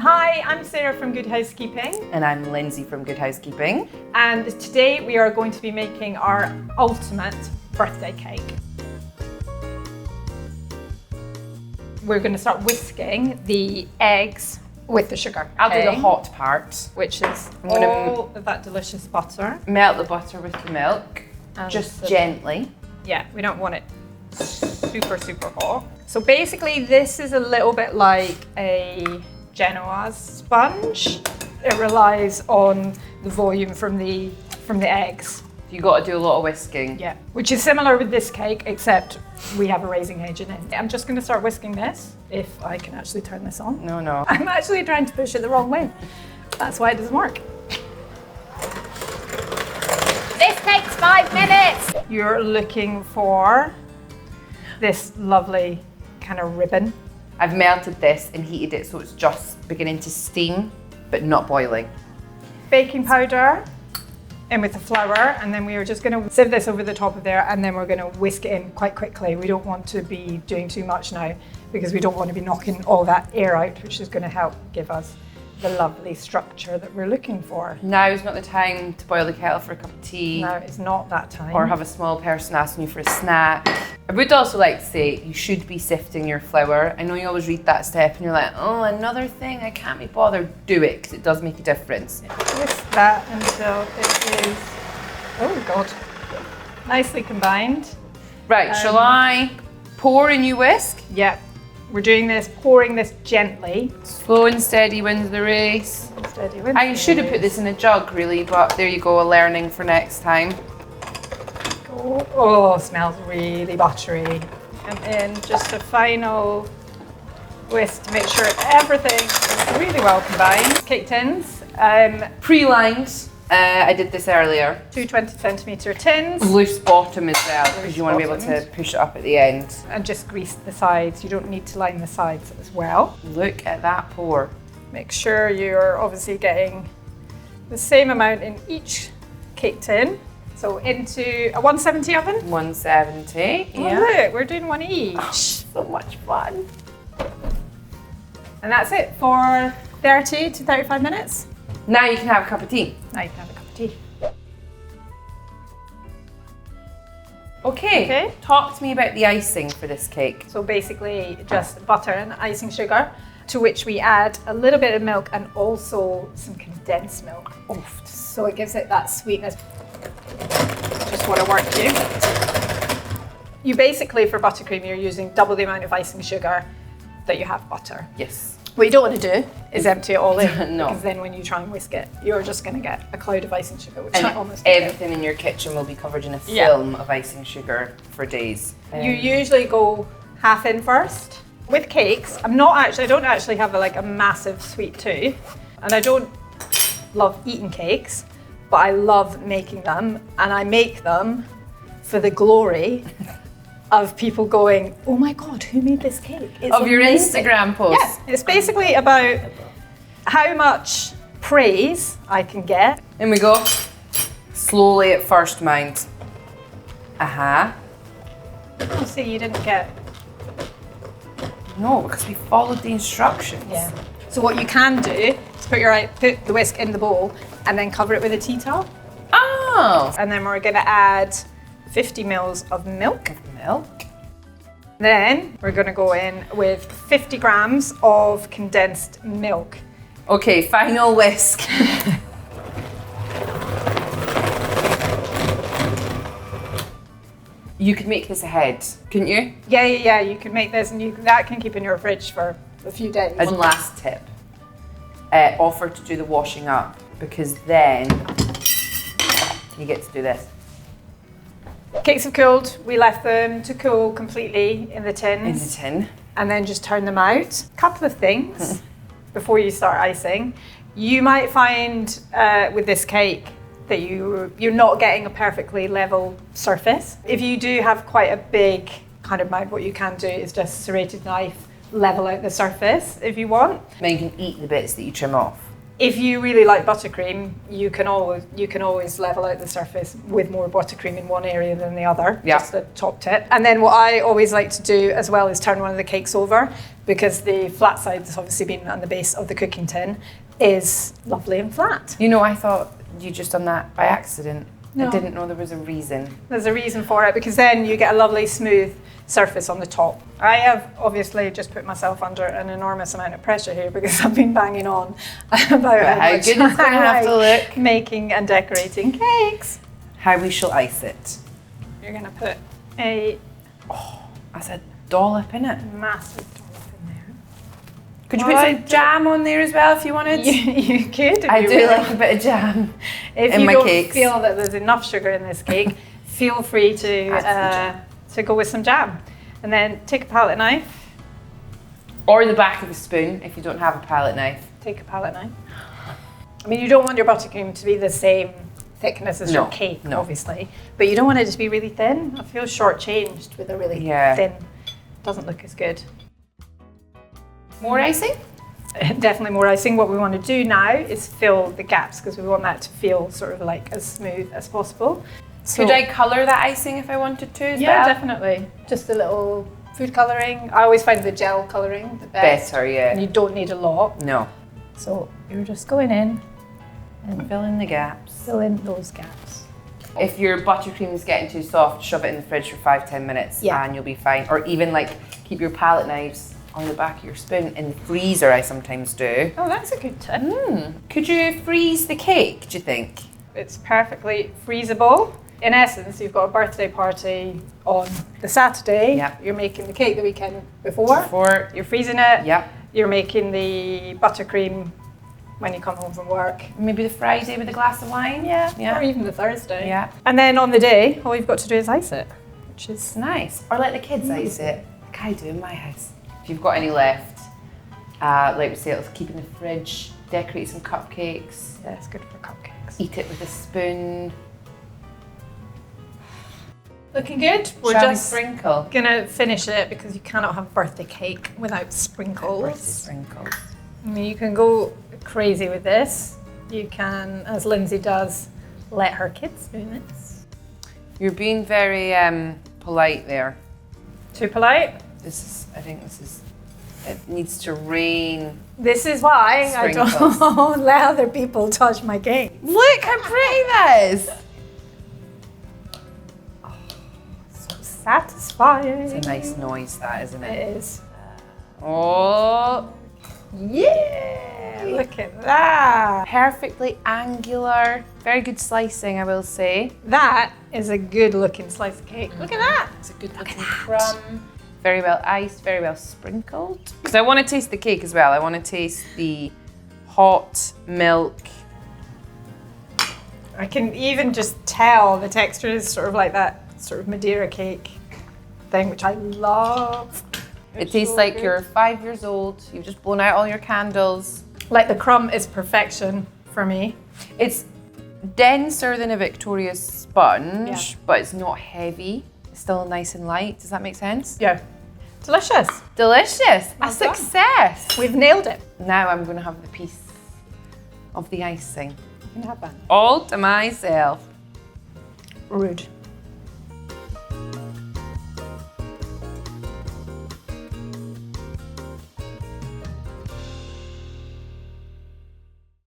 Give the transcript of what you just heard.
Hi, I'm Sarah from Good Housekeeping. And I'm Lindsay from Good Housekeeping. And today we are going to be making our ultimate birthday cake. We're going to start whisking the eggs with the sugar. I'll do the hot part, which is all of that delicious butter. Melt the butter with the milk, And just gently. Yeah, we don't want it super hot. So basically this is a little bit like a genoise sponge. It relies on the volume from the eggs. You got to do a lot of whisking. Yeah, which is similar with this cake, except we have a raising agent in. I'm just going to start whisking this, if I can actually turn this on. No. I'm actually trying to push it the wrong way. That's why it doesn't work. This takes 5 minutes. You're looking for this lovely kind of ribbon. I've melted this and heated it so it's just beginning to steam, but not boiling. Baking powder in with the flour, and then we are just going to sieve this over the top of there, and then we're going to whisk it in quite quickly. We don't want to be doing too much now because we don't want to be knocking all that air out, which is going to help give us the lovely structure that we're looking for. Now is not the time to boil the kettle for a cup of tea. Now it's not that time. Or have a small person asking you for a snack. I would also like to say you should be sifting your flour. I know you always read that step and you're like, oh, another thing, I can't be bothered. Do it, because it does make a difference. Whisk that until it is, oh God, nicely combined. Right, shall I pour and you whisk? Yep. We're doing this, pouring this gently. Slow and steady wins the race. Steady with I should have put this in a jug really, but there you go, a learning for next time. Oh, smells really buttery. And then just a final whisk to make sure everything is really well combined. Cake tins. Pre-lined, I did this earlier. 2 20cm tins. Loose bottom as well, because you want to be able to push it up at the end. And just grease the sides. You don't need to line the sides as well. Look at that pour. Make sure you're obviously getting the same amount in each cake tin. So into a 170 oven. 170, Oh, yeah. look, we're doing one each. Oh, so much fun. And that's it for 30 to 35 minutes. Now you can have a cup of tea. Now you can have a cup of tea. Okay, talk to me about the icing for this cake. So basically just butter and icing sugar, to which we add a little bit of milk and also some condensed milk. Oh, so it gives it that sweetness. Just want to work you. You basically, for buttercream, you're using double the amount of icing sugar that you have butter. Yes. What you don't want to do is empty it all in. No. Because then when you try and whisk it, you're just going to get a cloud of icing sugar, which And I almost everything in your kitchen will be covered in a film of icing sugar for days. You usually go half in first. With cakes, I don't actually have a massive sweet tooth, and I don't love eating cakes, but I love making them, and I make them for the glory of people going, oh my God, who made this cake? It's of your amazing." Instagram post. Yeah, it's basically about how much praise I can get. In we go. Slowly at first, mind. Oh, So you didn't get. no, because we followed the instructions. Yeah. So what you can do is put the whisk in the bowl and then cover it with a tea towel. Oh. And then we're gonna add 50 mils of milk. Milk. Then we're gonna go in with 50 grams of condensed milk. Okay, final whisk. You could make this ahead, couldn't you? Yeah, you can make this, and that can keep in your fridge for a few days. One last tip. Offer to do the washing up, because then you get to do this. Cakes have cooled. We left them to cool completely in the tins. In the tin. And then just turn them out. Couple of things before you start icing. You might find with this cake that you're not getting a perfectly level surface. If you do have quite a big kind of mound, what you can do is just serrated knife level out the surface if you want. Then you can eat the bits that you trim off. If you really like buttercream, you can always level out the surface with more buttercream in one area than the other. Yeah. Just a top tip. And then what I always like to do as well is turn one of the cakes over, because the flat side has obviously been on the base of the cooking tin is lovely and flat. You know, I thought you just done that by accident. No. I didn't know there was a reason. There's a reason for it, because then you get a lovely smooth surface on the top. I have obviously just put myself under an enormous amount of pressure here because I've been banging on about How much good it's going to have to I look. making and decorating cakes. How we shall ice it. You're going to put a That's a dollop in it. massive dollop in there. Could you Well, put I some jam on there as well if you wanted? You could. If I you do really- like a bit of jam If in you my don't cakes. feel that there's enough sugar in this cake, feel free to go with some jam. And then take a palette knife. Or the back of a spoon if you don't have a palette knife. Take a palette knife. I mean, you don't want your buttercream to be the same thickness as your No, cake, no. obviously. But you don't want it to be really thin. I feel shortchanged with a really thin. Doesn't look as good. More icing? Definitely more icing. What we want to do now is fill the gaps, because we want that to feel sort of like as smooth as possible. So, Could I colour that icing if I wanted to as yeah, well? definitely. Just a little food colouring. I always find the gel colouring the best. Better, yeah. And you don't need a lot. No. So you're just going in and Fill in the gaps. fill in those gaps. If your buttercream is getting too soft, shove it in the fridge for 5-10 minutes and you'll be fine. Or even like keep your palette knives on the back of your spoon in the freezer, I sometimes do. Oh, that's a good tip. Could you freeze the cake, do you think? It's perfectly freezable. In essence, you've got a birthday party on the Saturday. Yep. You're making the cake the weekend before. Before, You're freezing it. yep. You're making the buttercream when you come home from work. Maybe the Friday with a glass of wine? Or even the Thursday. Yeah. And then on the day, all you've got to do is ice it, which is It's nice. Or let the kids ice it, like I do in my house. If you've got any left, like we say, let's keep in the fridge, decorate some cupcakes, yeah, it's good for cupcakes. eat it with a spoon. Looking good. We're Shall we just sprinkle? gonna finish it because you cannot have birthday cake without sprinkles. Birthday sprinkles. I mean, you can go crazy with this. You can, as Lindsay does, let her kids do this. You're being very polite there. Too polite? I think it needs to rain. This is why I Sprinkles. don't let other people touch my cake. Look how pretty that is. So satisfying. It's a nice noise that, isn't it? It is. Oh, Yeah, look at that. perfectly angular. Very good slicing, I will say. That is a good looking slice of cake. Look at that. It's a good looking crumb. Very well iced, very well sprinkled. Because I want to taste the cake as well. I want to taste the hot milk. I can even just tell the texture is sort of like that sort of Madeira cake thing, which I love. It tastes so like good. you're 5 years old. You've just blown out all your candles. Like the crumb is perfection for me. It's denser than a Victoria sponge, Yeah. but it's not heavy. It's still nice and light. Does that make sense? Yeah. Delicious. Delicious. Well A done. success. We've nailed it. Now I'm going to have the piece of the icing. You can have that. All to myself. Rude.